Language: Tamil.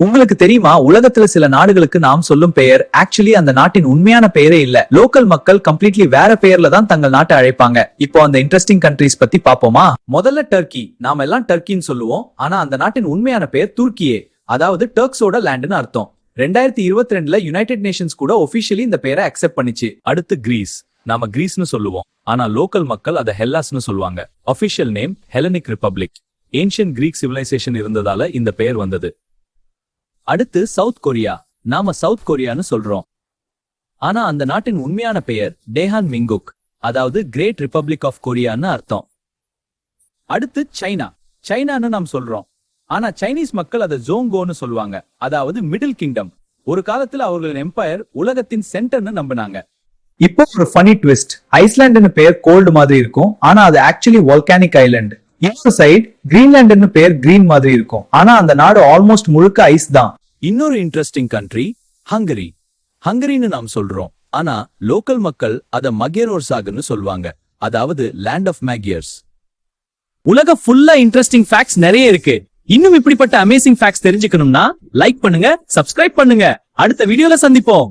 உங்களுக்கு தெரியுமா, உலகத்துல சில நாடுகளுக்கு நாம் சொல்லும் பெயர் ஆக்சுவலி அந்த நாட்டின் உண்மையான பெயரே இல்ல. லோக்கல் மக்கள் கம்ப்ளீட்லி வேற பெயர்ல தான் தங்கள் நாட்டை அழைப்பாங்க. இப்போ அந்த இன்ட்ரெஸ்டிங் கண்ட்ரீஸ் பத்தி பாப்போமா? முதல்ல டர்க்கி. நாம எல்லாம் டர்க்கின்னு சொல்லுவோம், ஆனா அந்த நாட்டின் உண்மையான பெயர் துர்க்கியே, அதாவது டர்க்ஸோட லேண்ட்னு அர்த்தம். 2022ல யுனைடெட் நேஷன்ஸ் கூட ஒபிஷியலி இந்த பெயரை அக்செப்ட் பண்ணிச்சு. அடுத்து கிரீஸ். நாம கிரீஸ்னு சொல்லுவோம், ஆனா லோக்கல் மக்கள் அதை ஹெல்லாஸ்னு சொல்லுவாங்க. Official name Hellenic Republic. Ancient Greek civilisation இருந்ததால இந்த பெயர் வந்தது. அடுத்து சவுத் கொரியா. நாம சவுத் கொரியான்னு சொல்றோம், ஆனா அந்த நாட்டின் உண்மையான பெயர் டேஹான் மிங்குக், அதாவது கிரேட் ரிபப்ளிக் ஆஃப் கொரியான்னு அர்த்தம். அடுத்து சைனா. சைனான்னு நாம் சொல்றோம், ஆனா சைனீஸ் மக்கள் அதை ஜோங்கோன்னு சொல்லுவாங்க, அதாவது மிடில் கிங்டம். ஒரு காலத்துல அவர்களின் எம்பையர் உலகத்தின் சென்டர்னு நம்பினாங்க. இப்போ ஒரு ஃபனி ட்விஸ்ட். ஐஸ்லாண்டுன்னு பெயர் கோல்டு மாதிரி இருக்கும், ஆனா அது ஆக்சுவலி வால்கானிக் ஐலண்ட். இன்னொரு சைடு கிரீன்லாண்டுன்னு பெயர் கிரீன் மாதிரி இருக்கும், ஆனா அந்த நாடு ஆல்மோஸ்ட் முழுக்க ஐஸ் தான். இன்னொரு இன்ட்ரெஸ்டிங் கண்ட்ரி ஹங்கரி. ஹங்கரின்னு நாம் சொல்றோம், ஆனா லோக்கல் மக்கள் அத மகேரோர்சாக்னு சொல்வாங்க, அதாவது லேண்ட் ஆஃப் மேகியர்ஸ். உலக ஃபுல்லா இன்ட்ரெஸ்டிங் ஃபேக்ட்ஸ் நிறைய இருக்கு. இன்னும் இப்படிப்பட்ட அமேசிங் ஃபேக்ட்ஸ் தெரிஞ்சுக்கணும்னா லைக் பண்ணுங்க, சப்ஸ்கிரைப் பண்ணுங்க. அடுத்த வீடியோல சந்திப்போம்.